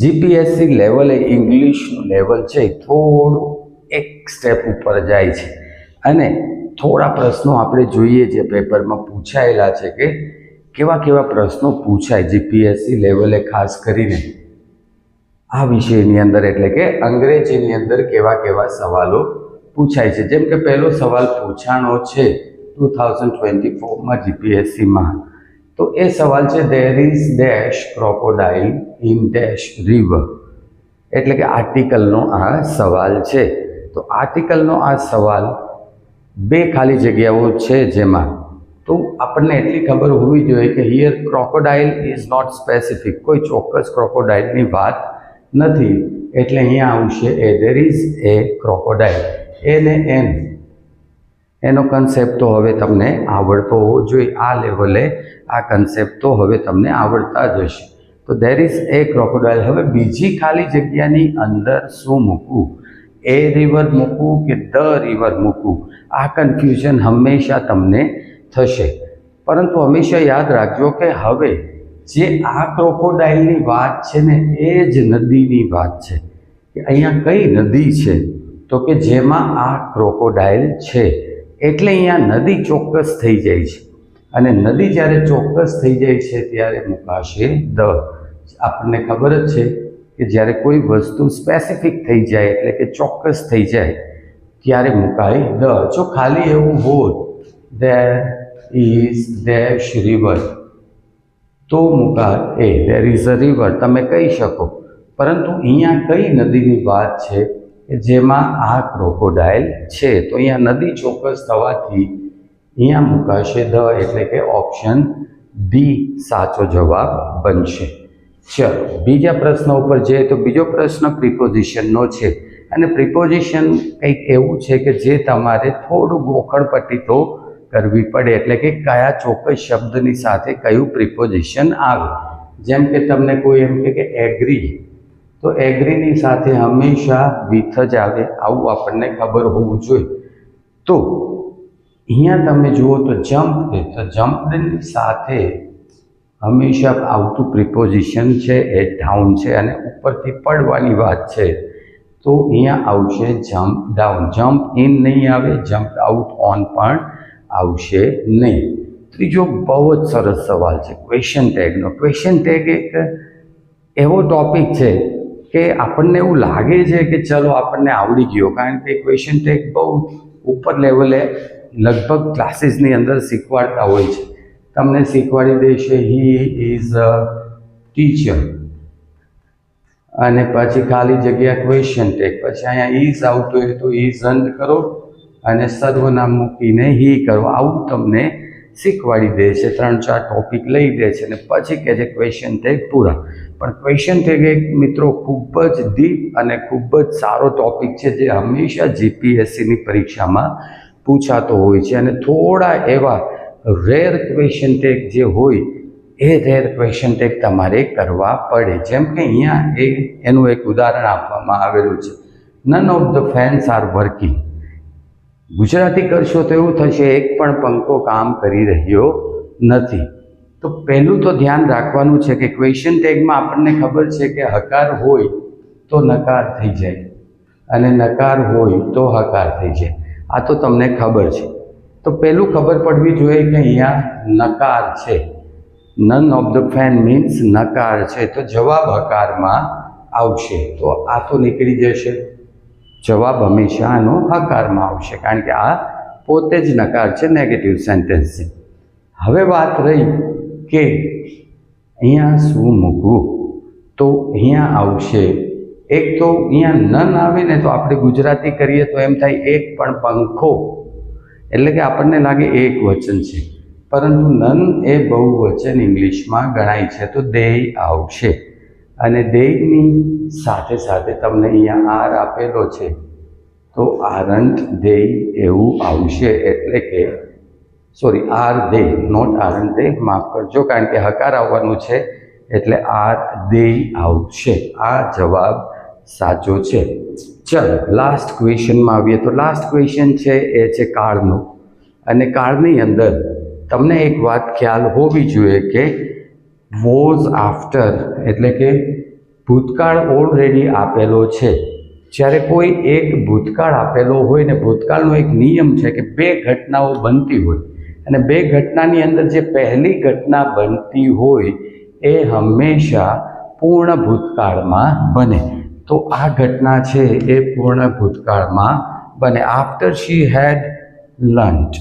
GPSC લેવલે ઇંગ્લિશનું level છે થોડું એક સ્ટેપ ઉપર જાય છે અને થોડા પ્રશ્નો આપણે જોઈએ જે પેપરમાં પૂછાયેલા છે કે કેવા કેવા પ્રશ્નો પૂછાય જીપીએસસી લેવલે ખાસ કરીને આ વિષયની અંદર, એટલે કે અંગ્રેજીની અંદર કેવા કેવા સવાલો પૂછાય છે. જેમ કે પહેલો સવાલ પૂછાણો છે 2024માં જીપીએસસીમાં, તો એ સવાલ છે there is dash crocodile in dash river, એટલે કે આર્ટિકલનો આ સવાલ છે. તો આર્ટિકલનો આ સવાલ બે ખાલી જગ્યાઓ છે જેમાં તો આપણને એટલી ખબર હોવી જોઈએ કે here crocodile is not specific, કોઈ ચોક્કસ ક્રોકોડાઇલની વાત નથી, એટલે અહીંયા આવશે એ ધેર ઇઝ એ ક્રોકોડાઇલ. એ ને એનો કન્સેપ્ટ તો હવે તમને આવડતો હોવો જોઈએ. આ લેવલે આ કન્સેપ્ટ તો હવે તમને આવડતા જ હશે. તો ધેર ઇઝ એ ક્રોકોડાઇલ. હવે બીજી ખાલી જગ્યાની અંદર શું મૂકવું, એ રિવર મૂકવું કે ધ રિવર મૂકવું, આ કન્ફ્યુઝન હંમેશા તમને થશે. પરંતુ હંમેશા યાદ રાખજો કે હવે જે આ ક્રોકોડાઇલની વાત છે ને એ જ નદીની વાત છે. કે અહીંયા કઈ નદી છે, તો કે જેમાં આ ક્રોકોડાઇલ છે, એટલે અહીંયા નદી ચોક્કસ થઈ જાય છે. અને નદી જ્યારે ચોક્કસ થઈ જાય છે ત્યારે મુકાશે ધ. આપણને ખબર જ છે કે જ્યારે કોઈ વસ્તુ સ્પેસિફિક થઈ જાય એટલે કે ચોક્કસ થઈ જાય ત્યારે મુકાય ધ. જો ખાલી એવું હોત ધેર ઇઝ ડેશ રિવર તો મુકાય એ ધેર ઇઝ અ રિવર, તમે કહી શકો. પરંતુ અહીંયા કઈ નદીની વાત છે કે જેમાં આ ક્રોકોડાઇલ છે, તો અહીંયા નદી ચોક્કસ થવાથી અહીંયા મુકાશે ધ, એટલે કે ઓપ્શન ડી સાચો જવાબ બનશે. ચલો બીજા પ્રશ્ન ઉપર જઈએ તો બીજો પ્રશ્ન પ્રિપોઝિશનનો છે. અને પ્રિપોઝિશન કંઈક એવું છે કે જે તમારે થોડું ગોખણપટ્ટી તો કરવી પડે, એટલે કે કયા ચોક્કસ શબ્દની સાથે કયું પ્રિપોઝિશન આવે. જેમ કે તમને કોઈ એમ કે એગ્રી, તો એગ્રીની સાથે હંમેશા વિથ જ આવે, આવું આપણને ખબર હોવું જોઈએ. તો અહીંયા તમે જુઓ તો જમ્પ, તો જમ્પની સાથે હંમેશા આવતું પ્રિપોઝિશન છે એ ડાઉન છે, અને ઉપરથી પડવાની વાત છે તો અહીંયા આવશે જમ્પ ડાઉન. જમ્પ ઇન નહીં આવે, જમ્પ આઉટ ઓન પણ આવશે નહીં. ત્રીજો બહુ જ સરસ સવાલ છે ક્વેશ્ચન ટેગનો. ક્વેશ્ચન ટેગ એક એવો ટોપિક છે કે આપણને એવું લાગે છે કે ચલો આપણને આવડી ગયો, કારણ કે ક્વેશ્ચન ટેગ બહુ ઉપર લેવલે લગભગ ક્લાસીસની અંદર શીખવાડતા હોય છે. તમને શીખવાડી દેશે હી ઇઝ અ ટીચર, અને પછી ખાલી જગ્યા ક્વેશ્ચન ટેગ, પછી અહીંયા ઇઝ આવતું હોય તો ઇઝ અંત કરો અને સર્વનામ મૂકીને હી કરો, આવું તમને શીખવાડી દે છે. 3-4 ટોપિક લઈ દે છે અને પછી કહે છે ક્વેશ્ચન ટેગ પૂરા. પણ ક્વેશ્ચન ટેગ એક મિત્રો ખૂબ જ ડીપ અને ખૂબ જ સારો ટોપિક છે જે હંમેશા જીપીએસસીની પરીક્ષામાં પૂછાતો હોય છે. અને થોડા એવા રેર ક્વેશ્ચન ટેગ જે હોય એ રેર ક્વેશ્ચન ટેગ તમારે કરવા પડે. જેમ કે અહીંયા એનું એક ઉદાહરણ આપવામાં આવેલું છે, none of the fans are working. Gujarati કરશો તો એવું થશે એક પણ પંખો કામ કરી રહ્યો નથી. તો પહેલું તો ધ્યાન રાખવાનું છે કે ક્વેશ્ચન ટેગમાં આપણને ખબર છે કે હકાર હોય તો નકાર થઈ જાય અને નકાર હોય તો હકાર થઈ જાય, આ તો તમને ખબર છે. તો પહેલું ખબર પડવી જોઈએ કે અહીંયા નકાર છે, none of the fan means નકાર છે, તો જવાબ હકારમાં આવશે. તો આ તો નીકળી જશે, જવાબ હંમેશા આનો હકારમાં આવશે, કારણ કે આ પોતે જ નકાર છે, નેગેટિવ સેન્ટેન્સ છે. હવે વાત રહી કે અહીંયા શું મૂકવું, તો અહીંયા આવશે એક, તો અહીંયા નન આવે ને તો આપણે ગુજરાતી કરીએ તો એમ થાય એક પણ પંખો, એટલે કે આપણને લાગે એક વચન છે, પરંતુ નન એ બહુવચન ઇંગ્લિશમાં ગણાય છે, તો દેય આવશે. અને દેયની સાથે સાથે તમને અહીંયા આર આપેલો છે તો આરન્ટ દેય એવું આવશે, એટલે કે sorry are they, not aren't they, માફ કરજો, કારણ કે હકાર આવવાનું છે એટલે આર દેય આવશે. આ જવાબ સાચો છે. ચલો લાસ્ટ ક્વેશ્ચનમાં આવીએ તો લાસ્ટ ક્વેશ્ચન છે એ છે કાળનો. અને કાળની અંદર તમને એક વાત ખ્યાલ હોવી જોઈએ કે વોઝ આફ્ટર, એટલે કે ભૂતકાળ ઓલરેડી આપેલો છે. જ્યારે કોઈ એક ભૂતકાળ આપેલો હોય ને ભૂતકાળનો એક નિયમ છે કે બે ઘટનાઓ બનતી હોય અને બે ઘટનાની અંદર જે પહેલી ઘટના બનતી હોય એ હંમેશા પૂર્ણ ભૂતકાળમાં બને. તો આ ઘટના છે એ પૂર્ણ ભૂતકાળમાં બને. આફ્ટર શી હેડ લંચ,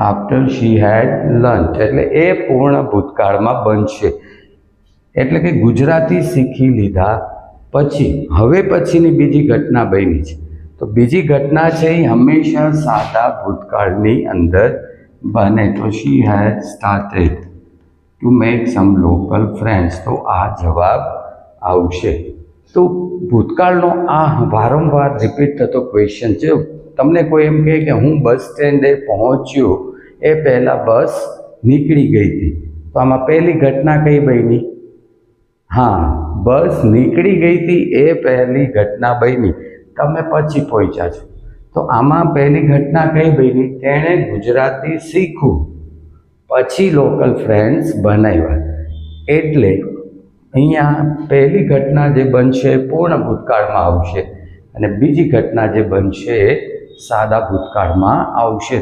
આફ્ટર શી હેડ લંચ એટલે એ પૂર્ણ ભૂતકાળમાં બનશે. એટલે કે ગુજરાતી શીખી લીધા પછી હવે પછીની બીજી ઘટના બની છે. તો બીજી ઘટના છે એ હંમેશા સાદા ભૂતકાળની અંદર બને. તો she had started to make some local friends. તો આ જવાબ આવશે. તો ભૂતકાળનો આ વારંવાર રિપીટ થતો ક્વેશ્ચન છે. તમને કોઈ એમ કહે કે હું બસ સ્ટેન્ડે પહોંચ્યો એ પહેલાં બસ નીકળી ગઈ હતી, તો આમાં પહેલી ઘટના કઈ બની? હા, બસ નીકળી ગઈ હતી એ પહેલી ઘટના બની, તમે પછી પહોંચ્યા છો. તો આમાં પહેલી ઘટના કઈ બની? તેણે ગુજરાતી શીખ્યું પછી લોકલ ફ્રેન્ડ્સ બનાવ્યા. એટલે અહીંયા પહેલી ઘટના જે બનશે પૂર્ણ ભૂતકાળમાં આવશે અને બીજી ઘટના જે બનશે સાદા ભૂતકાળમાં આવશે.